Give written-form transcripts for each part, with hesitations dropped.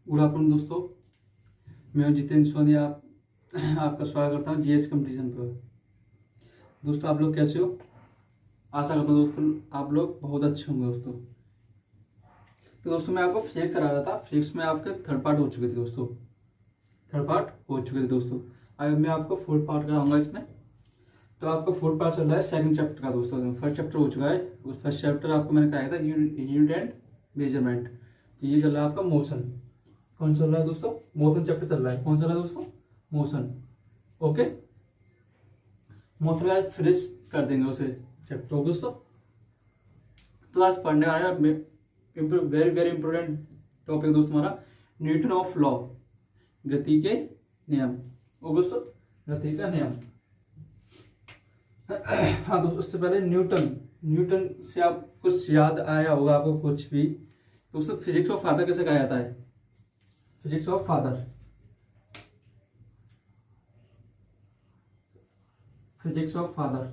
Good afternoon दोस्तों, मैं जितेंद्र सोनी आपका स्वागत करता हूँ जीएस कंपटीशन पर। दोस्तों आप लोग कैसे हो? आशा करता हूँ दोस्तों आप लोग बहुत अच्छे होंगे। दोस्तों मैं आपको फिजिक्स करा रहा था। फिजिक्स में आपके थर्ड पार्ट हो चुके थे दोस्तों, अब मैं आपको फोर्थ पार्ट कराऊंगा इसमें। तो आपका फोर्थ पार्ट चल रहा है सेकंड चैप्टर का दोस्तों। फर्स्ट चैप्टर हो चुका है। उस फर्स्ट चैप्टर आपको मैंने कराया था यूनिट एंड मेजरमेंट। तो ये चल रहा है आपका मोशन। कौन चल रहा है दोस्तों? मोशन चैप्टर चल रहा है। कौन चल रहा है दोस्तों? मोशन। ओके, मोशन का फिनिश कर देंगे उसे चैप्टर को दोस्तों। तो आज पढ़ने वाला वेरी वेरी इंपॉर्टेंट टॉपिक दोस्तों हमारा न्यूटन ऑफ लॉ, गति के नियम। ओ दोस्तों, गति का नियम। हाँ दोस्तों, उससे पहले न्यूटन से आप कुछ याद आया होगा आपको कुछ भी? दोस्तों फिजिक्स ऑफ फादर कैसे कहा जाता है? Physics of father, physics of father.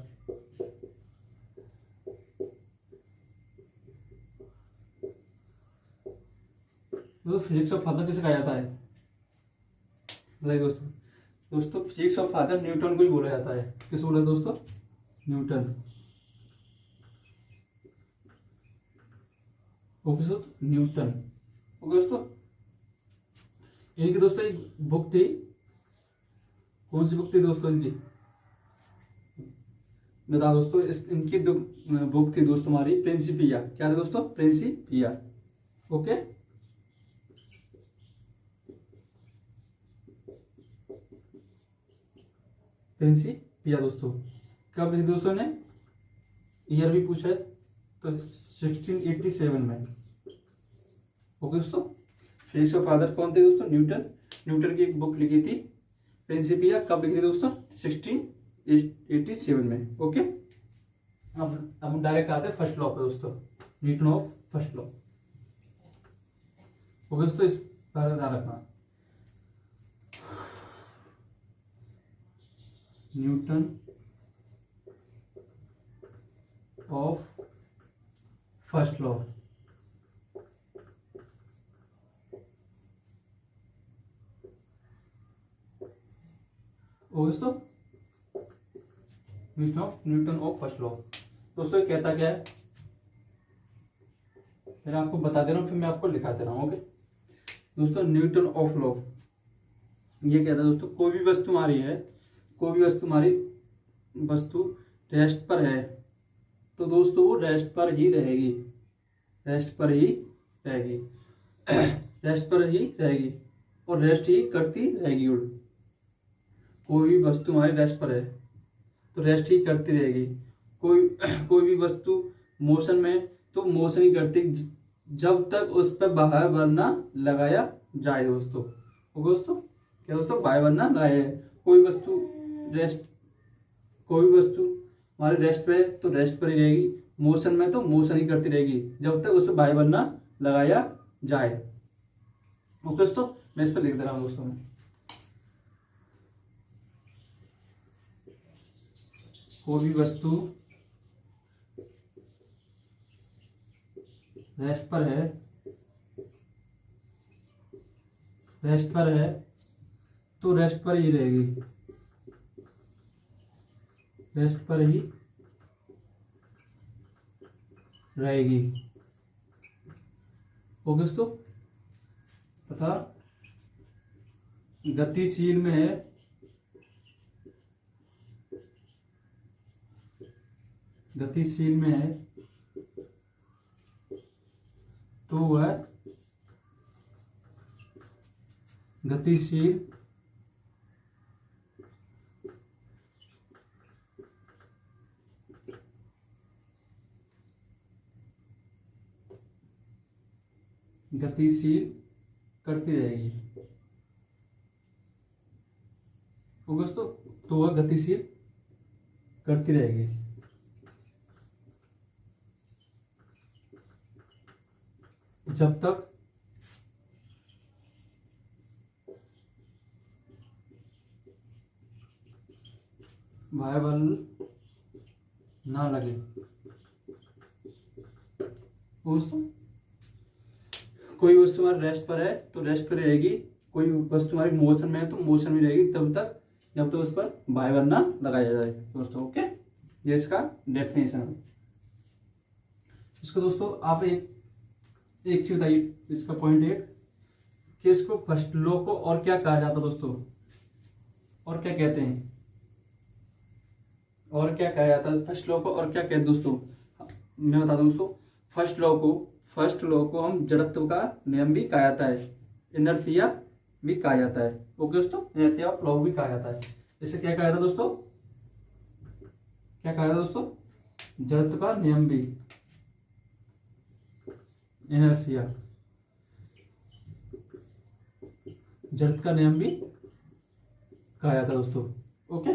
दोस्तों फिजिक्स ऑफ फादर कैसे कहा जाता है? बताइए दोस्तों। दोस्तों फिजिक्स ऑफ फादर न्यूटन को ही बोला जाता है। किसे बोला है दोस्तों? न्यूटन। ओके दोस्तों, न्यूटन। ओके दोस्तों, इनकी दोस्तों एक बुक थी। कौन सी बुक थी दोस्तों इनकी? बता दोस्तों, इनकी बुक थी दोस्तों हमारी प्रिंसिपिया। क्या था दोस्तों? प्रिंसिपिया। ओके, प्रिंसिपिया दोस्तों। कब लिखी दोस्तों ने? ईयर भी पूछा है तो 1687 में। ओके दोस्तों, फिजिक्स ऑफ फादर कौन थे दोस्तों? न्यूटन की एक बुक लिखी थी प्रिंसिपिया। कब लिखी थी दोस्तों? 1687 में। ओके, अब हम डायरेक्ट आते हैं फर्स्ट लॉ पे दोस्तों, Newton of first law. Okay दोस्तों, इस पर ध्यान रखना। Newton of first law. दोस्तों न्यूटन ऑफ फर्स्ट लॉ दोस्तों ये कहता क्या है? मैं आपको बता दे रहा हूँ, फिर मैं आपको लिखा दे रहा हूँ। ओके दोस्तों, न्यूटन ऑफ लॉ ये कहता है दोस्तों, कोई भी वस्तु हमारी है, कोई भी वस्तु हमारी वस्तु रेस्ट पर है तो दोस्तों वो रेस्ट पर ही रहेगी, रेस्ट पर ही रहेगी, रेस्ट पर ही रहेगी और रेस्ट ही करती रहेगी। कोई भी वस्तु हमारी रेस्ट पर है तो रेस्ट ही करती रहेगी। कोई भी वस्तु मोशन में तो मोशन ही करती जब तक उस पर बाह्य बल ना लगाया जाए दोस्तों। दोस्तों क्या दोस्तों? बाह्य बल ना लगाया जाए। कोई भी वस्तु हमारे रेस्ट पे तो रेस्ट पर ही रहेगी, मोशन में तो मोशन ही करती रहेगी जब तक उस पर बाह्य बल ना लगाया जाए। ओके दोस्तों, मैं इस पर लिख दे रहा हूँ दोस्तों। कोई भी वस्तु रेस्ट पर है, रेस्ट पर है तो रेस्ट पर ही रहेगी, रेस्ट पर ही रहेगी। ओके दोस्तों, तथा गतिशील में है, गतिशील में है तो वह गतिशील गतिशील करती रहेगी। दोस्तों तो वह गतिशील करती रहेगी जब तक बाह्य बल ना लगे। दोस्तों कोई वस्तु हमारी रेस्ट पर है तो रेस्ट पर रहेगी, कोई वस्तु हमारी मोशन में है तो मोशन में रहेगी तब तक जब तक उस पर बाय वरना लगाया जाए दोस्तों। ओके, ये इसका डेफिनेशन है। इसको दोस्तों आप एक चीज बताइए, इसका पॉइंट एक कि इसको फर्स्ट लॉ को और क्या कहा जाता है दोस्तों, और क्या कहते हैं, और क्या कहा जाता है फर्स्ट लॉ को, और क्या कहते हैं दोस्तों। मैं बता दूं दोस्तों, फर्स्ट लॉ को हम जड़त्व का नियम भी कहा जाता है, इनर्शिया भी कहा जाता है। ओके दोस्तों, इनर्शिया ऑफ लॉ भी कहा जाता है। इसे क्या कहा जाता है दोस्तों, क्या कहा जाता है दोस्तों, जड़त्व का नियम भी, इनर्शिया, जड़त्व का नियम भी कहा जाता है दोस्तों। ओके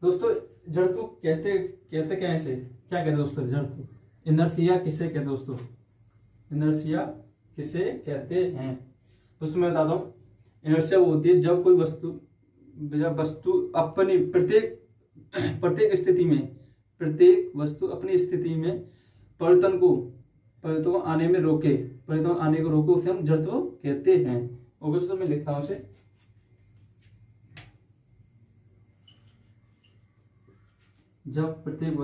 दोस्तों, जड़त्व कहते क्या है, इसे क्या कहते हैं दोस्तों, जड़त्व, इनर्शिया किसे कहते हैं दोस्तों, इनर्शिया किसे कहते हैं दोस्तों। मैं बताता हूँ, इनर्शिया वो होती है जब वस्तु अपनी प्रत्येक स्थिति में, प्रत्येक वस्तु अपनी स्थिति में परिवर्तन को आने में रोके, परिवर्तन आने को रोके, उसे हम जड़त्व कहते हैं। ओके दोस्तों, मैं लिखता हूँ उसे, जब प्रत्येक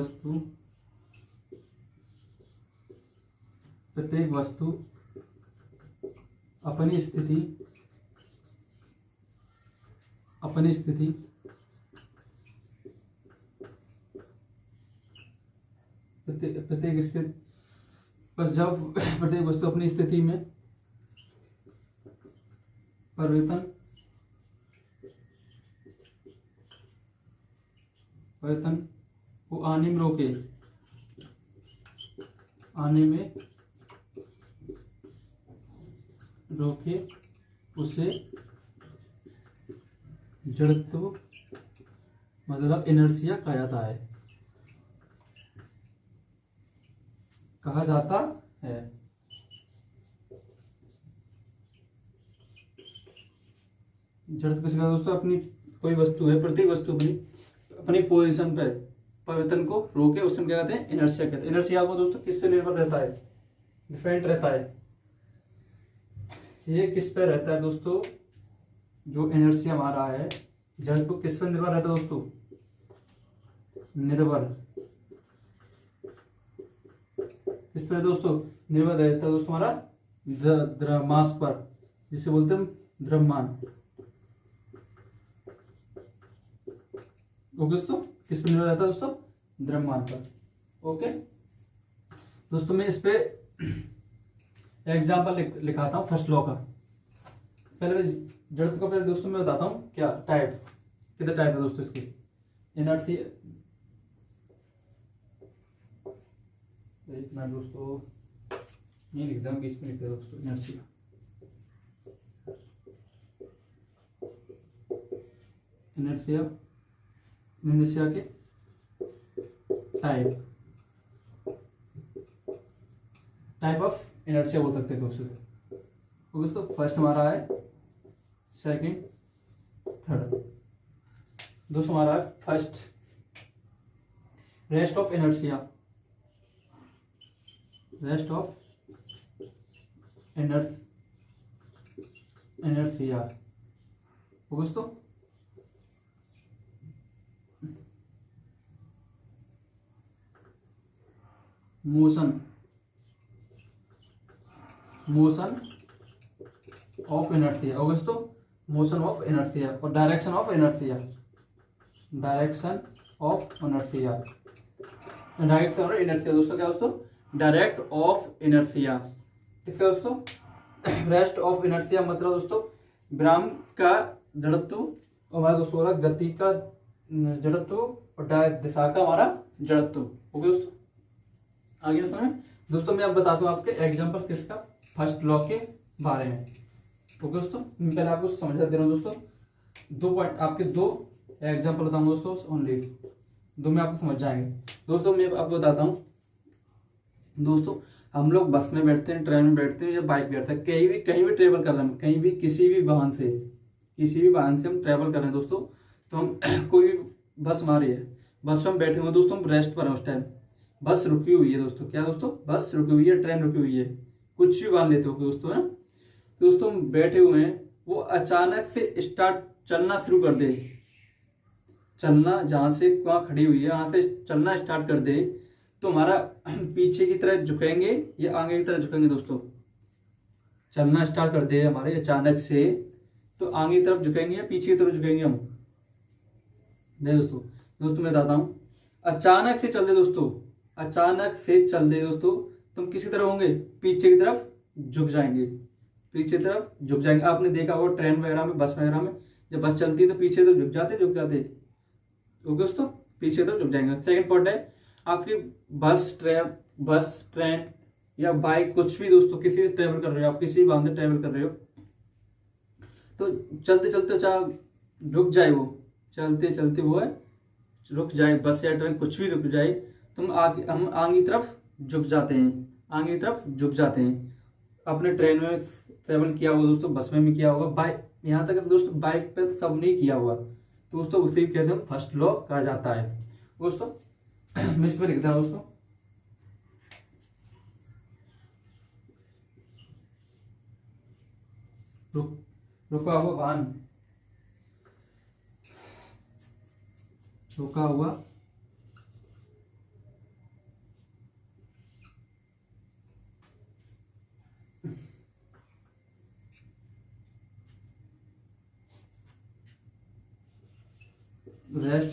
वस्तु अपनी स्थिति प्रत्येक स्थिति बस जब प्रत्येक वस्तु अपनी स्थिति में परिवर्तन को आने में रोके, उसे जड़त्व मतलब इनर्शिया कहा जाता है, जड़त्व किसका दोस्तों, अपनी कोई वस्तु है, प्रत्येक वस्तु अपनी पोजीशन पे परिवर्तन को रोके, उसे हम क्या कहते हैं, इनर्शिया कहते हैं। इनर्शिया को दोस्तों किस पे निर्भर रहता है, डिपेंड रहता है, ये किस पे रहता है दोस्तों, जो इनर्शिया हमारा है जड़त्व किस पे निर्भर रहता है दोस्तों, निर्भर किस पे दोस्तों, निर्भर रहता है दोस्तों हमारा द्रव्यमास पर, जिसे बोलते हैं द्रव्यमान। ओके दोस्तों, किस पर निर्भर रहता है दोस्तों, द्रव्यमान पर। ओके दोस्तों, मैं इस पे एग्जाम्पल लिखाता हूँ फर्स्ट लॉ का। पहले जड़त्व का पहले दोस्तों मैं बताता हूँ क्या टाइप, कितने टाइप है दोस्तों इसके, इनर्शिया, एक मिनट दोस्तों, ये लिखता हूँ, बीच में लिखते हैं दोस्तों, इनर्शिया, इनर्शिया के टाइप ऑफ इनर्शिया बोल सकते हैं दोस्तों। दोस्तों फर्स्ट हमारा है, सेकंड, थर्ड। दोस्तों हमारा है फर्स्ट, रेस्ट ऑफ इनर्शिया, दोस्तों मोशन ऑफ इनर्शिया, दोस्तों मोशन ऑफ इनर्शिया, और डायरेक्शन ऑफ इनर्शिया, डायरेक्ट और इनर्शिया दोस्तों क्या दोस्तों, डायरेक्ट ऑफ इनर्शिया। इसका दोस्तों रेस्ट ऑफ इनर्शिया मतलब दोस्तों विराम का जड़त्व, और हमारा दोस्तों हमारा गति का जड़त्व, और दिशा का हमारा जड़त्व। ओके दोस्तों, आगे दोस्तों मैं अब बताता हूँ आपके एग्जांपल किसका, फर्स्ट लॉ के बारे में। ओके दोस्तों, मैं पहले आपको समझा दे रहा हूँ दोस्तों, आपके दो एग्जांपल बताऊंगा दोस्तों, ओनली दो में आपको समझ जाएंगे। दोस्तों मैं आपको बताता हूँ दोस्तों, हम लोग बस में बैठते हैं, ट्रेन में बैठते हैं, या बाइक पे बैठते हैं, कहीं भी ट्रेवल कर रहे हैं, कहीं भी किसी भी वाहन से हम ट्रेवल कर रहे हैं दोस्तों, तो हम कोई भी बस हमारी है, बस में हम बैठे हुए दोस्तों, हम रेस्ट पर हैं उस टाइम, बस रुकी हुई है दोस्तों, क्या दोस्तों, बस रुकी हुई है, ट्रेन रुकी हुई है, कुछ भी बांध लेते हो दोस्तों, है। तो दोस्तों हम बैठे हुए हैं, वो अचानक से स्टार्ट चलना शुरू कर दे, चलना जहां से वहां खड़ी हुई है वहां से चलना स्टार्ट कर दे, तो हमारा पीछे की तरह झुकेंगे या आगे की तरह झुकेंगे दोस्तों? चलना स्टार्ट कर दे हमारे अचानक से, तो आगे की तरफ झुकेंगे या पीछे की तरफ झुकेंगे हम? नहीं दोस्तों, दोस्तों मैं बताता हूँ, अचानक से चल दे दोस्तों, अचानक से चल दे दोस्तों, तुम किसी तरफ होंगे, पीछे की तरफ झुक जाएंगे, पीछे की तरफ झुक जाएंगे। आपने देखा होगा ट्रेन वगैरह में, बस वगैरह में, जब बस चलती है तो पीछे तो झुक जाते ओके दोस्तों, पीछे तो झुक जाएंगे। सेकंड पॉइंट है, आपकी बस ट्रेन या बाइक कुछ भी दोस्तों, किसी भी ट्रेवल कर रहे हो आप, किसी भी वाहन से ट्रेवल कर रहे हो, तो चलते चलते चाहे रुक जाए, वो चलते चलते वो है रुक जाए, बस या ट्रेन कुछ भी रुक जाए, तो हम आगे की तरफ झुक जाते हैं, आगे की तरफ झुक जाते हैं। अपने ट्रेन में ट्रेवल किया होगा दोस्तों, बस में भी किया होगा, बाइक, यहाँ तक दोस्तों बाइक पे तो सब नहीं किया हुआ, तो दोस्तों उसे कहते हैं फर्स्ट लॉ कहा जाता है दोस्तों। मैं इस पर लिखता हूँ दोस्तों, रुका हुआ वाहन, रुका हुआ रेस्ट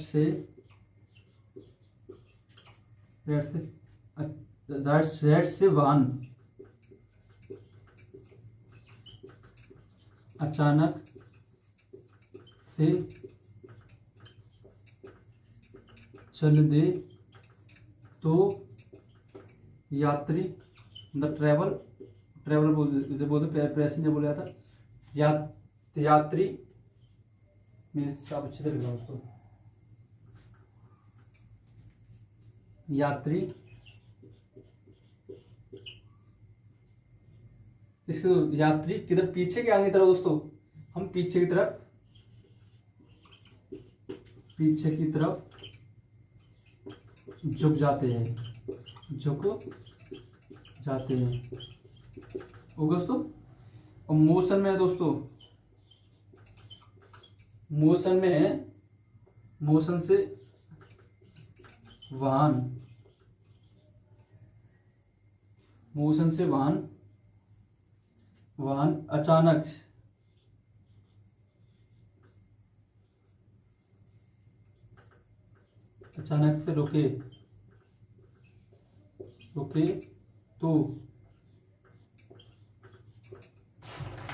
से वाहन अचानक से चल दे, तो यात्री द ट्रेवल बोलते पैसेंजर बोला जाता, यात्री में आप अच्छे से लिख रहा हूँ दोस्तों, यात्री, इसके यात्री किधर, पीछे के आगे तरफ दोस्तों, हम पीछे की तरफ झुक जाते हैं, ओके दोस्तों। और मोशन में है दोस्तों, मोशन में है, मोशन से वाहन, अचानक से रुके तो,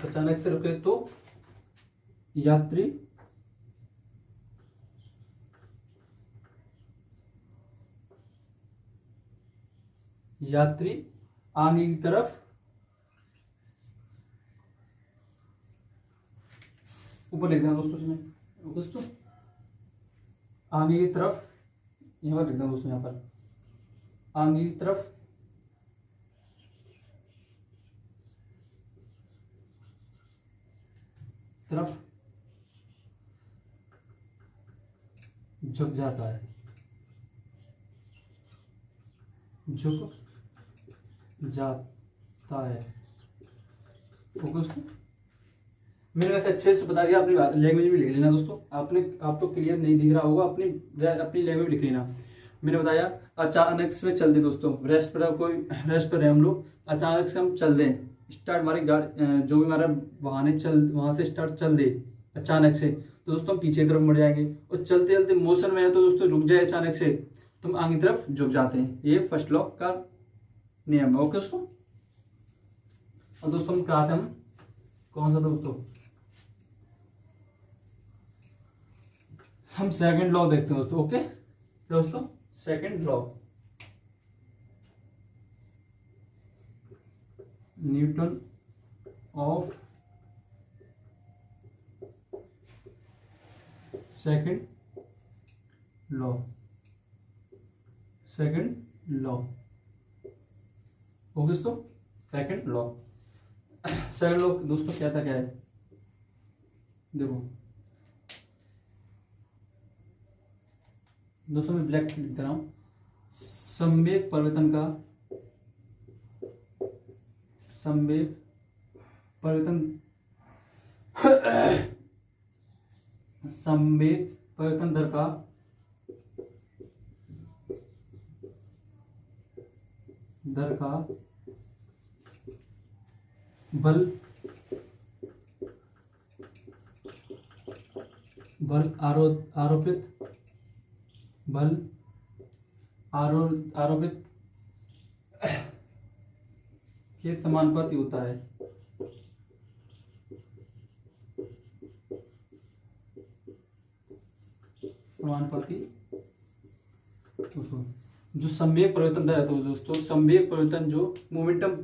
अचानक से रुके तो यात्री आगे की तरफ, ऊपर लिख देना दोस्तों इसमें, दोस्तों आगे की तरफ, यहाँ पर लिख देना दोस्तों, यहाँ पर आगे की तरफ झुक जाता है, ओके दोस्तों। मैंने वैसे अच्छे से बता दिया, अपनी लैंग्वेज में लिख लेना दोस्तों, आपको क्लियर नहीं दिख रहा होगा, अपनी लैंग्वेज में लिख लेना। मैंने बताया अचानक से चल दे दोस्तों, रेस्ट पर है हम लोग, अचानक से हम चल दें, स्टार्ट हमारी गाड़ी जो भी हमारा वाहन है वहां से स्टार्ट चल दे अचानक से, तो दोस्तों हम पीछे की तरफ मुड़ जाएंगे, और चलते चलते मोशन में है तो दोस्तों रुक जाए अचानक से, तो हम आगे तरफ झुक जाते हैं। ये फर्स्ट लॉ का नियम है, ओके दोस्तों। और दोस्तों हम कराते हम कौन सा दोस्तों, हम सेकंड लॉ देखते हैं दोस्तों, ओके दोस्तों। Second law, Newton of second law, okay दोस्तों। सेकंड लॉ दोस्तों क्या था, क्या है, देखो दोस्तों मैं ब्लैक लिख दे रहा हूं, संवेग परिवर्तन संवेग परिवर्तन संवेग परिवर्तन दर का बल आरोपित के समानुपाती होता है। समानुपाती जो संवेग परिवर्तन दर है, तो दोस्तों संवेग परिवर्तन जो मोमेंटम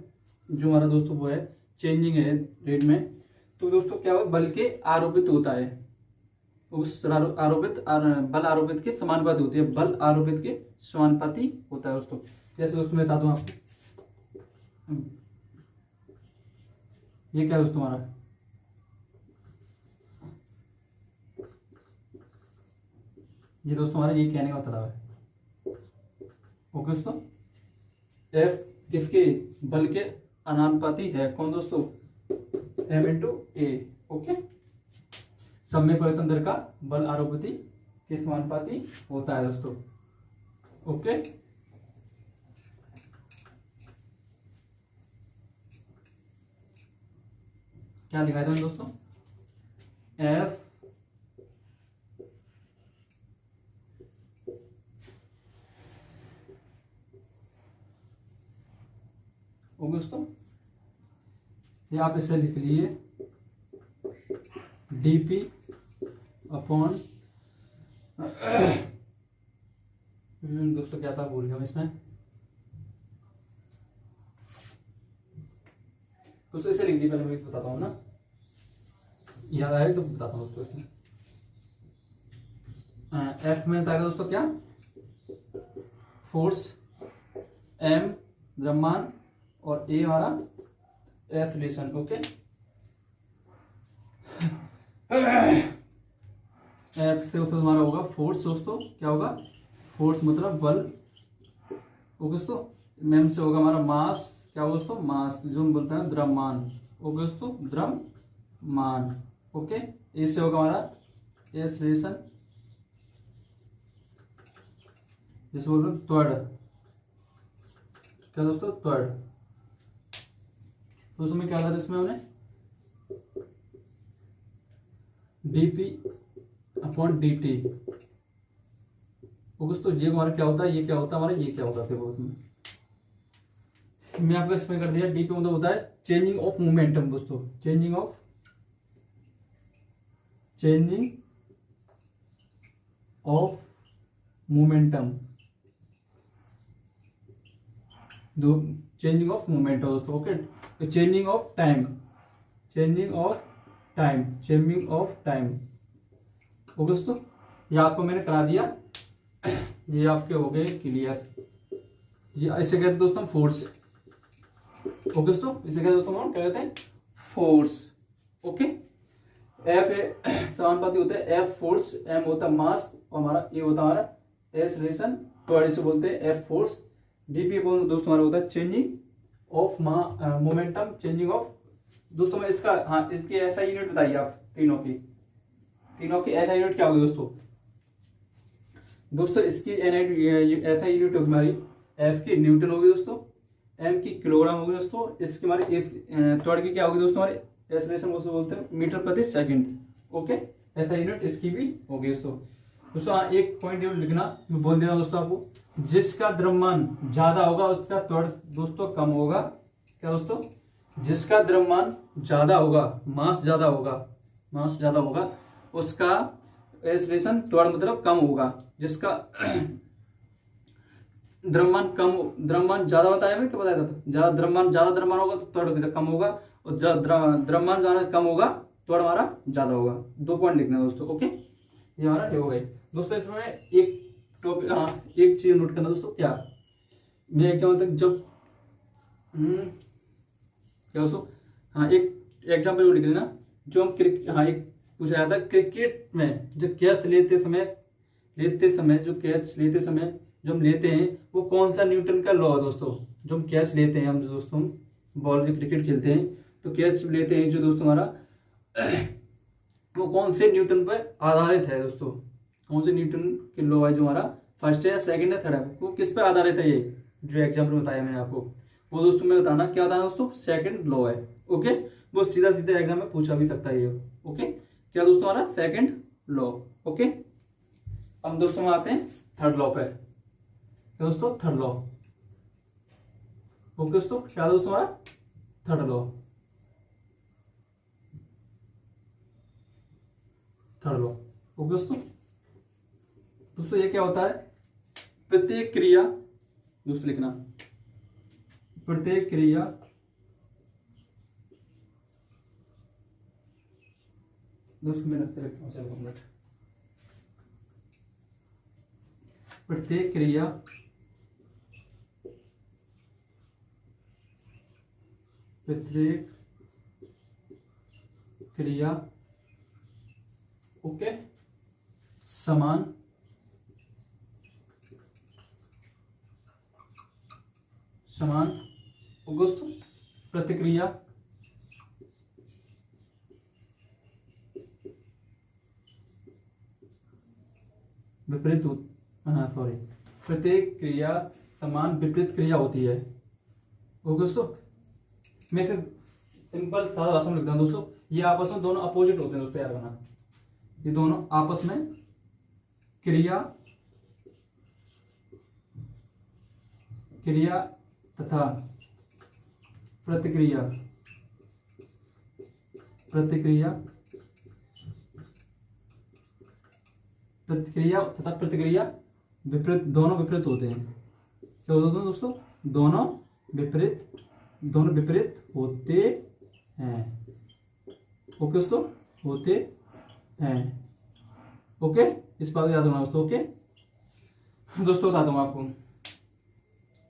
जो हमारा दोस्तों वो है चेंजिंग है रेट में, तो दोस्तों क्या होगा, बल के आरोपित होता है, उस बल आरोपित के समानुपाती होती है, बल आरोपित के समानुपाती होता है दोस्तों। जैसे दोस्तों मैं बता दूं आपको, ये क्या है दोस्तों हमारा, ये दोस्तों हमारा ये कहने का मतलब है, ओके दोस्तों, F किसके, बल के अनुपाती है, कौन दोस्तों, M इंटू A, ओके। संवेग परिवर्तन दर का बल आरोपित के समानुपाती होता है दोस्तों, ओके। क्या लिखा था दोस्तों, F ओके दोस्तों, ये आप इसे लिख लिए dp अपॉन दोस्तों क्या था भूल गया मैं इसमें, दोस्तों इसे लिख दिया, पहले मैं बताता हूँ ना, याद आया तो बताता हूँ दोस्तों इसमें। F में था दोस्तों क्या, फोर्स, M द्रव्यमान और A हमारा एक्सेलरेशन, ओके। F से हमारा होगा फोर्स दोस्तों, क्या होगा, फोर्स मतलब बल, ओके दोस्तों। M से होगा हमारा मास, क्या होगा दोस्तों, मास, जो हम बोलते हैं द्रव्यमान, ओके दोस्तों, द्रव्यमान, ओके। A से होगा हमारा एक्सेलरेशन, जैसे बोलते हैं त्वरण, क्या दोस्तों, त्वरण। दोस्तों में क्या था इसमें हमने dp अपॉन dt, दोस्तों ये हमारा क्या होता है, ये क्या होता है हमारा, ये क्या होता है, देखो मैं आपको इसमें कर दिया, dp मतलब होता है चेंजिंग ऑफ मोमेंटम दोस्तों, चेंजिंग ऑफ मोमेंटम, दो चेंजिंग ऑफ मोमेंटम दोस्तों, okay. Changing of time, okay दोस्तों, ये आपको मैंने करा दिया, ये आपके हो गए क्लियर। ये इसे कहते हैं दोस्तों फोर्स, ओके दोस्तों, इसे कहते हैं दोस्तों क्या कहते हैं, फोर्स, ओके। F समानुपाती होता है F फोर्स, M होता है मास और हमारा A होता है हमारा एक्सेलरेशन, तो इसे बोलते हैं F फोर्स। dp दोस्तों हमारा होता है changing of momentum, changing of, दोस्तों मैं इसका, हाँ इसकी ऐसा यूनिट बताइए आप, तीनों की ऐसा यूनिट क्या होगी दोस्तों इसकी ऐसा यूनिट होगी हमारी, F की न्यूटन होगी दोस्तों, M की किलोग्राम होगी दोस्तों, इसकी हमारी त्वरण की क्या होगी दोस्तों, हमारे एक्सेलरेशन बोलते हैं मीटर प्रति सेकंड, ओके। ऐसा यूनिट इसकी भी होगी दोस्तों। हाँ एक पॉइंट जरूर लिखना, मैं बोल दे रहा हूँ दोस्तों आपको, जिसका द्रव्यमान ज्यादा होगा उसका त्वरण दोस्तों कम होगा, क्या दोस्तों, जिसका द्रव्यमान ज्यादा होगा, मास ज्यादा होगा उसका एक्सेलरेशन त्वरण मतलब कम होगा, जिसका द्रव्यमान ज्यादा बताया मैं, क्या बताया था, ज्यादा द्रव्यमान होगा तो त्वरण कम होगा, और द्रव्यमान ज्यादा कम होगा त्वरण हमारा ज्यादा होगा। 2 पॉइंट लिखना है दोस्तों, ओके। ये हमारा हो गए दोस्तों। इसमें एक टॉपिक, हाँ एक चीज नोट करना दोस्तों, क्या मैं क्या मतलब जब क्या दोस्तों, हाँ एक एग्जाम्पल लिख लेना, जो हम हाँ एक पूछा जाता है क्रिकेट में जो कैच लेते समय जो हम लेते हैं वो कौन सा न्यूटन का लॉ है दोस्तों, जो हम कैच लेते हैं हम दोस्तों बॉल जो क्रिकेट खेलते हैं तो कैच लेते हैं जो दोस्तों हमारा वो कौन से न्यूटन पर आधारित है दोस्तों, कौन से न्यूटन के लॉ है जो हमारा फर्स्ट है या सेकंड है थर्ड है, वो किस पे आधारित है, ये जो एग्जाम्पल बताया मैंने आपको वो दोस्तों में बताना क्या बताना दोस्तों, सेकंड लॉ है। ओके, वो सीधा सीधा एग्जाम में पूछा भी सकता है ये। ओके, क्या दोस्तों हमारा सेकंड लॉ। ओके, अब दोस्तों हम आते हैं थर्ड लॉ पे। क्या दोस्तों, थर्ड लॉ। ओके दोस्तों, क्या दोस्तों हमारा third law, third law. Okay दोस्तों, दोस्तों ये क्या होता है, प्रत्येक क्रिया, दोस्तों लिखना, प्रत्येक क्रिया दोस्तों मैं रखते रखता हूँ, चलो मिनट। प्रत्येक क्रिया ओके समान दोस्तों प्रतिक्रिया विपरीत, हाँ सॉरी, प्रत्येक क्रिया समान विपरीत क्रिया होती है। ओके दोस्तों, मैं इसे सिंपल सादा भाषा में लिखता हूँ दोस्तों, ये आपस में दोनों अपोजिट होते हैं दोस्तों, याद रखना, ये दोनों आपस में क्रिया तथा प्रतिक्रिया तथा प्रतिक्रिया विपरीत, दोनों विपरीत होते हैं। क्या होते हैं दोस्तों, दोनों विपरीत होते हैं। ओके दोस्तों, होते हैं। ओके, इस बात को याद रखना दोस्तों। ओके दोस्तों, बताता हूँ आपको,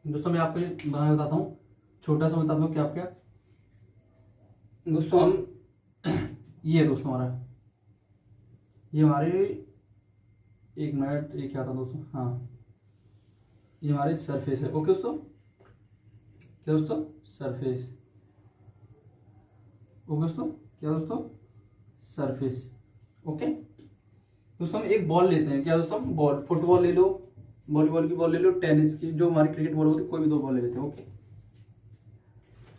दोस्तों मैं आपको बनाना बताता हूँ, छोटा सा बताता हूँ क्या आप क्या दोस्तों, हम ये दोस्तों हमारा, ये हमारे, एक मिनट, ये क्या था दोस्तों, हाँ ये हमारी सरफेस है। ओके दोस्तों, क्या दोस्तों, सरफेस। ओके दोस्तों, क्या दोस्तों, सरफेस। ओके दोस्तों, हम एक बॉल लेते हैं, क्या दोस्तों, हम बॉल, फुटबॉल ले लो, वॉलीबॉल की बॉल ले लो, टेनिस की, जो हमारी क्रिकेट बॉल होती है, कोई भी दो बॉल ले लेते हैं। ओके,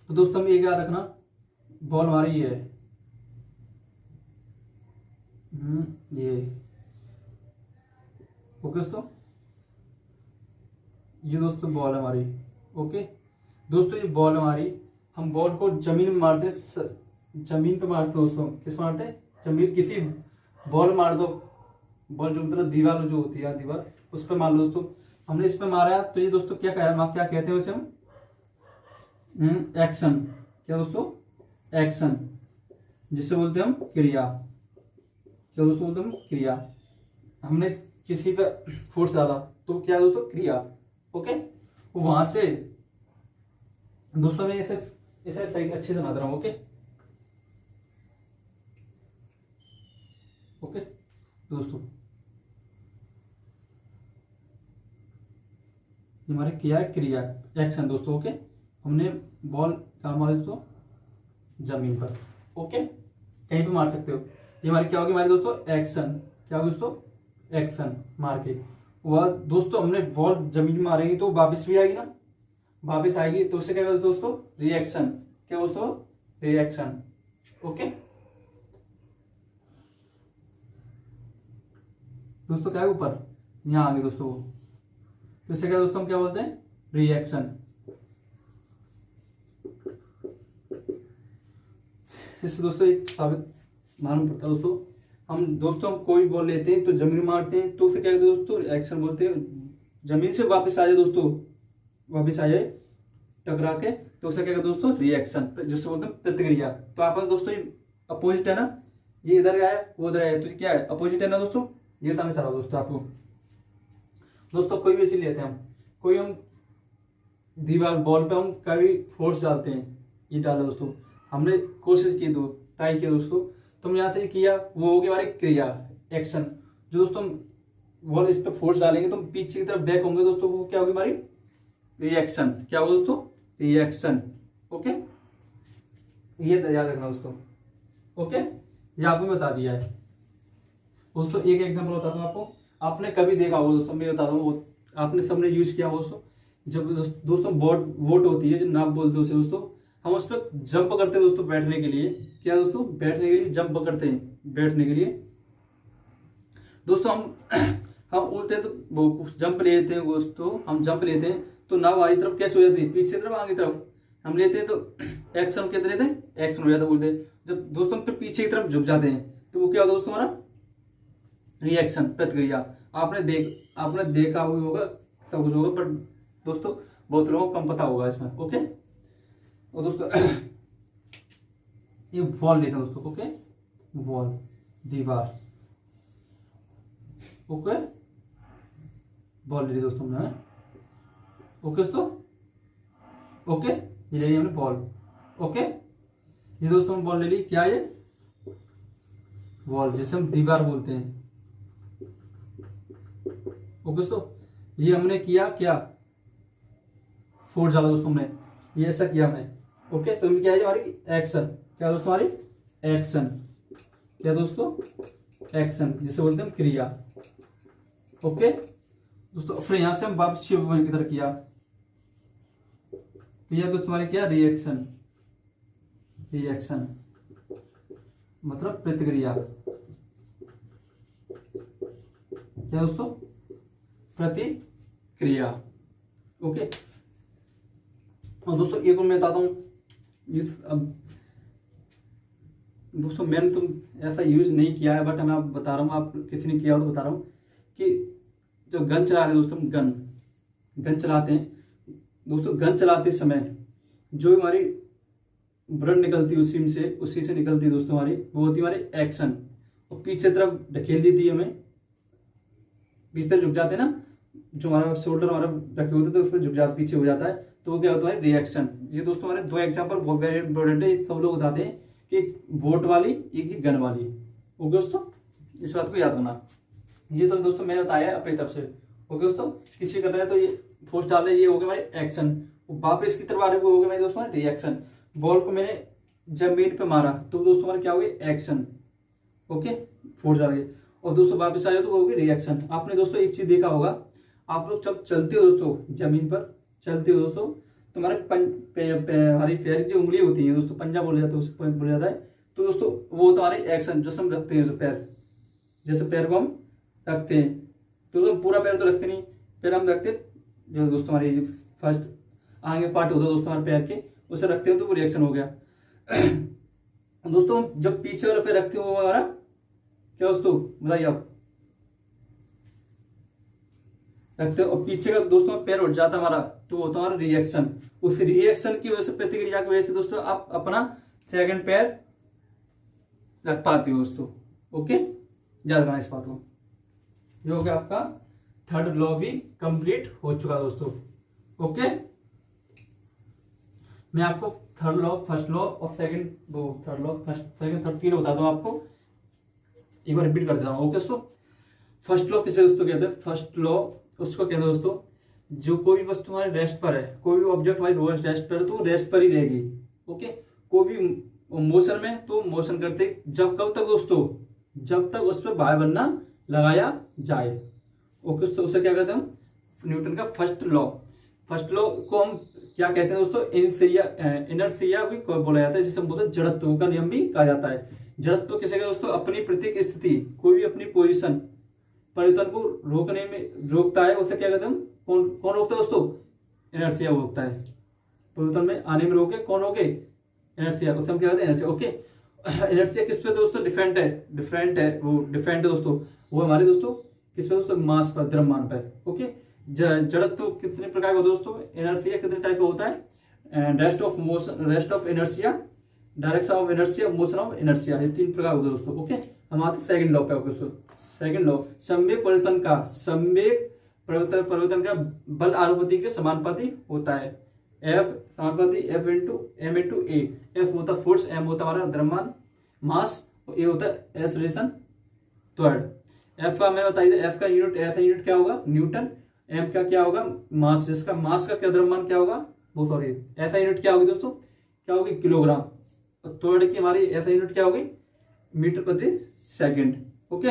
तो दोस्तों हम ये क्या रखना, बॉल हमारी ये है, ये। ओके दोस्तों, ये दोस्तों बॉल हमारी। ओके दोस्तों, ये बॉल हमारी, हम बॉल को जमीन में मारते हैं, जमीन पे मारते हैं दोस्तों, किस मारते हैं, जमीन, किसी बॉल मार दो, बॉल जो मतलब दीवार जो होती है, दीवार उस पर मार लो दोस्तों, हमने इस पर मारा, तो ये दोस्तों क्या क्या कहते हैं उसे हम, एक्शन। क्या दोस्तों, एक्शन, जिसे बोलते हैं हम क्रिया। क्या दोस्तों बोलते हैं हम क्रिया, हमने किसी पे फोर्स डाला तो क्या दोस्तों, क्रिया। ओके, वहां से दोस्तों मैं इसे सही अच्छे से बना रहा हूं। ओके ओके दोस्तों, हमारे क्या है, क्रिया, एक्शन दोस्तों। ओके, हमने बॉल कहाँ मारा दोस्तों, जमीन पर। ओके, कहीं पे मार सकते हो, ये हमारी क्या होगी, हमारी दोस्तों एक्शन। क्या होगी दोस्तों, एक्शन मार के, वह दोस्तों हमने बॉल जमीन में मारेंगे तो वापस भी आएगी ना, वापस आएगी, तो उससे क्या होगा दोस्तों, रिएक्शन। क्या दोस्तों, रिएक्शन। ओके दोस्तों, क्या है ऊपर, यहां आगे दोस्तों वो, तो इससे क्या दोस्तों हम क्या बोलते हैं, रिएक्शन। इससे दोस्तों एक साबित मालूम पड़ता है दोस्तों, हम कोई बॉल लेते हैं तो जमीन में मारते हैं तो उसे क्या कहते हैं दोस्तों, रिएक्शन बोलते हैं। जमीन से वापस आ जाए दोस्तों, वापस आ जाए टकरा के, तो उसे क्या कहते हैं दोस्तों, रिएक्शन, जिससे बोलते हैं प्रतिक्रिया। तो आप दोस्तों ये अपोजिट है ना, ये इधर आया वो उधर आया, तो क्या है, अपोजिट है ना दोस्तों, ये बताना चाह रहा हूं दोस्तों आपको। दोस्तों कोई भी चीज लेते हैं हम, कोई हम दीवार, बॉल पे हम कभी फोर्स डालते हैं, ये डाला दोस्तों, हमने कोशिश की, दो ट्राई किया दोस्तों, तो हम यहाँ से किया, वो हो गया हमारी क्रिया, एक्शन। जो दोस्तों हम बॉल इस पे फोर्स डालेंगे तो हम पीछे की तरफ बैक होंगे दोस्तों, वो क्या होगी हमारी रिएक्शन। क्या होगा दोस्तों, रिएक्शन। ओके ये याद रखना दोस्तों। ओके, ये आपको बता दिया है दोस्तों। एक एग्जांपल बताता हूँ आपको। आपने कभी देखा होगा दोस्तों, मैं बताता हूँ, आपने सबने यूज किया होगा दोस्तों। जब दोस्तों वोट होती है, जो नाप बोलते हैं उसे दोस्तों, हम उस पर जंप करते हैं दोस्तों बैठने के लिए। क्या दोस्तों, बैठने के लिए जंप करते हैं, बैठने के लिए दोस्तों। हम उड़ते हैं तो वो जंप लेते हैं दोस्तों, हम जंप लेते हैं तो नाव आगे तरफ कैसे हो जाती है, पीछे तरफ आगे तरफ हम लेते हैं तो एक्शन कहते रहते हैं, एक्शन हो जाता है बोलते हैं। जब दोस्तों हम फिर पीछे की तरफ झुक जाते हैं तो वो क्या होता है दोस्तों, हमारा रिएक्शन, प्रतिक्रिया। आपने देखा हुआ होगा, सब कुछ होगा, पर दोस्तों बहुत लोगों को कम पता होगा इसमें। ओके, और दोस्तों ये वॉल लेते हैं दोस्तों। ओके, वॉल, दीवार। ओके, बॉल ले ली दोस्तों हमने। ओके दोस्तों, ओके, ये ले ली हमने बॉल। ओके, ये दोस्तों हम बॉल ले ली। क्या ये वॉल, जिसे हम दीवार बोलते हैं। ओके दोस्तों, ये हमने किया क्या, फोर्स डाला दोस्तों हमने, ये ऐसा किया हमने। ओके, तो क्या है हमारी एक्शन। क्या दोस्तों, हमारी एक्शन। क्या दोस्तों, एक्शन, जिसे बोलते हैं हम क्रिया। ओके दोस्तों, फिर यहां से हम वापस की तरह किया तो यह दोस्तों हमारे क्या, रिएक्शन। रिएक्शन मतलब प्रतिक्रिया। क्या दोस्तों, प्रतिक्रिया। ओके, और दोस्तों एक और मैं बताता हूं। अब दोस्तों मैंने तो ऐसा यूज नहीं किया है, बट मैं आप बता रहा हूँ, आप किसी ने किया हो तो बता रहा हूँ कि जो गन चलाते हैं दोस्तों, गन चलाते हैं दोस्तों। गन चलाते समय जो हमारी ब्लड निकलती है उसी से निकलती है दोस्तों हमारी, वो होती है हमारी एक्शन। और पीछे तरफ ढकेल देती है हमें, पीछे तरफ झुक जाते हैं ना, जो हमारा शोल्डर हमारा रखे होते हैं तो उसमें झुक जाता, पीछे हो जाता है, तो वो क्या होता है, रिएक्शन। ये दोस्तों हमारे दो एग्जाम्पल बहुत वेरी इंपॉर्टेंट है, सब लोग बताते हैं कि वोट वाली, एक गन वाली। ओके दोस्तों, इस बात को याद रखना। ये तो दोस्तों मैंने बताया अपनी तरफ से। ओके दोस्तों, किसी कर रहे हैं तो ये फोर्स डाले, ये हो गया हमारे एक्शन। वापस की तरफ आ रहे वो हो गया मेरे दोस्तों रिएक्शन। बॉल को मैंने जमीन पे मारा तो दोस्तों हमारा क्या हो गया, एक्शन। ओके, फोर्स डाल गए, और दोस्तों वापस आया तो वो हो गया रिएक्शन। आपने दोस्तों एक चीज देखा होगा, आप लोग जब चलते हो दोस्तों, जमीन पर चलते हो दोस्तों, तो हमारे हमारी पैर की जो उंगली होती है दोस्तों, पंजा बोला जाता है, उसको बोला जाता है। तो दोस्तों वो तो हमारे एक्शन, जैसे हम रखते हैं पैर, जैसे पैर को हम रखते हैं, तो दोस्तों पूरा पैर तो रखते नहीं, पैर हम रखते जो दोस्तों हमारी फर्स्ट आगे पार्ट होता है दोस्तों हमारे पैर के, उसे रखते हो तो वो रिएक्शन हो गया। दोस्तों जब पीछे वाला पैर रखते हो वो हमारा क्या दोस्तों, बताइए आप, रखते हो और पीछे का दोस्तों पैर उठ जाता हमारा, तो वो होता है हमारा रिएक्शन। उस रिएक्शन की वजह से, प्रतिक्रिया की वजह से दोस्तों आप अपना सेकंड पैर रख पाते हो दोस्तों। ओके, याद रखना इस बात को। ये हो गया आपका थर्ड लॉ भी कंप्लीट हो चुका दोस्तों। ओके, मैं आपको थर्ड लॉ, फर्स्ट लॉ और सेकंड, वो third law, first second third तीनों बता दूं आपको, एक बार रिपीट कर देता हूं। ओके दोस्तों, फर्स्ट लॉ किसे दोस्तों कहते हैं, फर्स्ट लॉ उसको कहते हैं दोस्तों, जो कोई भी वस्तु हमारे रेस्ट पर है, कोई भी ऑब्जेक्ट हमारी रेस्ट पर है तो रेस्ट पर ही रहेगी। ओके, कोई भी मोशन में तो मोशन करते, जब कब तक दोस्तों, जब तक उस पर भार बनना लगाया जाए। ओके दोस्तों, उसे क्या कहते हैं हम, न्यूटन का फर्स्ट लॉ। फर्स्ट लॉ को हम क्या कहते हैं दोस्तों, इनर्शिया भी बोला जाता है, जिसे हम बोलते हैं जड़त्व का नियम भी कहा जाता है। जड़त्व किसे कहते हैं दोस्तों, अपनी प्रत्येक स्थिति, कोई भी अपनी पोजीशन परिवर्तन को रोकने में रोकता है, उसे क्या कहते हैं हम, कौन रोकता है दोस्तों, इनर्शिया रोकता है। परिवर्तन में आने में रोके, कौन रोके, इनर्शिया, उसे हम क्या कहते हैं, इनर्शिया। ओके, इनर्शिया किस पे दोस्तों, डिफरेंट है वो डिफरेंट है दोस्तों, वो हमारे दोस्तों किस पे दोस्तों, मास पर, द्रव्यमान पर। ओके, जड़त्व कितने प्रकार का दोस्तों, इनर्शिया कितने टाइप का होता है, rest of motion, rest of inertia, direction of inertia, motion of inertia, ये तीन प्रकार होते हैं दोस्तों। ओके, हम आते सेकंड लॉ पे। दोस्तों सेकंड लॉ, संवेग परिवर्तन का बल आनुपातिक के समानुपाती होता है। एफ समानुपाती एफ इंटू एम इंटू ए। एफ होता फोर्स, एम होता हमारा द्रव्यमान मास, और ए होता है एक्सेलरेशन त्वरण। एफ का मैं बताइए, एफ का यूनिट, ऐसा यूनिट क्या होगा, न्यूटन। एम का क्या होगा, मास, जिसका मास का क्या द्रव्यमान क्या होगा, वो सॉरी ऐसा यूनिट क्या होगी दोस्तों, क्या होगी, किलोग्राम। और त्वरण की हमारी ऐसा यूनिट क्या होगी, मीटर प्रति सेकंड। ओके,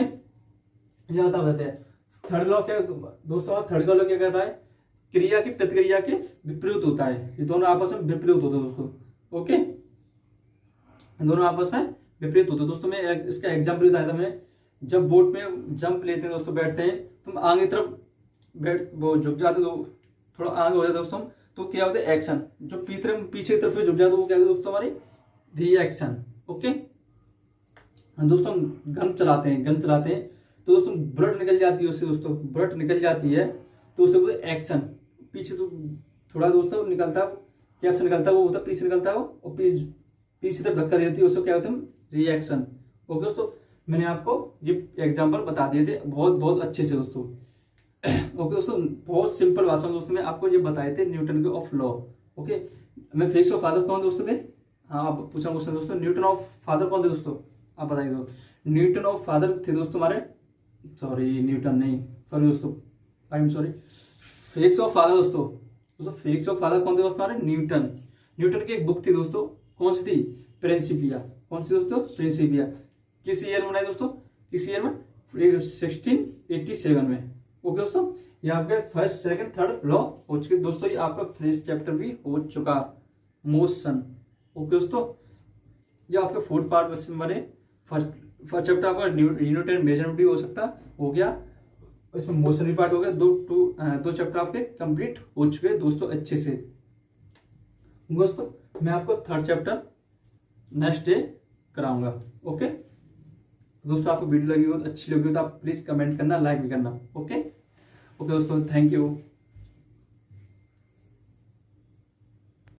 यहाँ बता देते हैं। थर्ड लॉ क्या दोस्तों, थर्ड लॉ क्या कहता है, क्रिया की प्रतिक्रिया के विपरीत होता है, ये दोनों आपस में विपरीत होते हैं दोस्तों। ओके, दोनों आपस में विपरीत होते हैं दोस्तों। मैं इसका एग्जाम्पल बताया था, मैं जब बोट में जंप लेते हैं दोस्तों, बैठते हैं तुम आगे तरफ वो झुक जाते हो, थोड़ा आगे हो जाते दोस्तों, तो क्या होता है एक्शन, जो पीछे की तरफ झुक जाते वो क्या होता है दोस्तों, हमारी रिएक्शन। ओके दोस्तों, गन चलाते हैं तो दोस्तों ब्लड निकल जाती है उससे दोस्तों, ब्लड निकल जाती है तो उसे बोलते एक्शन। पीछे तो थोड़ा दोस्तों निकलता है, क्या एक्शन निकलता है वो होता है पीछे निकलता है वो, और पीछे तक धक्का देती है उसको क्या होता है रिएक्शन। ओके दोस्तों, मैंने आपको ये एग्जांपल बता दिए थे बहुत बहुत अच्छे से दोस्तों। ओके दोस्तों, बहुत सिंपल भाषा में दोस्तों मैं आपको ये बताए थे न्यूटन के ऑफ लॉ। ओके, मैं फिजिक्स ऑफ फादर कौन दोस्तों थे, हाँ आप पूछा क्वेश्चन दोस्तों, न्यूटन ऑफ फादर कौन थे दोस्तों, आप बताइए दो। न्यूटन ऑफ फादर थे दोस्तों हमारे, सॉरी न्यूटन नहीं, सॉरी दोस्तों, I am sorry, physics of father दोस्तों फिजिक्स ऑफ फादर कौन थे दोस्तों हमारे, न्यूटन। न्यूटन की एक बुक थी दोस्तों, कौन सी थी, प्रिंसिपिया। कौन सी दोस्तों, प्रिंसिपिया। किस ईयर में बनाई दोस्तों, किस ईयर में, 1687 में। ओके दोस्तों, ये आपके फर्स्ट सेकंड थर्ड लॉ हो चुके दोस्तों, ये आपका फिनिश चैप्टर भी हो चुका, मोशन। ओके दोस्तों, ये आपके फोर्थ पार्ट में बने, फर्स्ट चैप्टर आपका यूनिट एंड मेजरमेंट भी हो गया, इसमें मोशन भी पार्ट हो गया, दो चैप्टर आपके कंप्लीट हो चुके हैं दोस्तों अच्छे से। दोस्तों मैं आपको थर्ड चैप्टर नेक्स्ट डे कराऊंगा। ओके दोस्तों, आपको वीडियो लगी हो तो अच्छी लगी हो तो आप प्लीज कमेंट करना, लाइक भी करना। ओके दोस्तों, थैंक यू।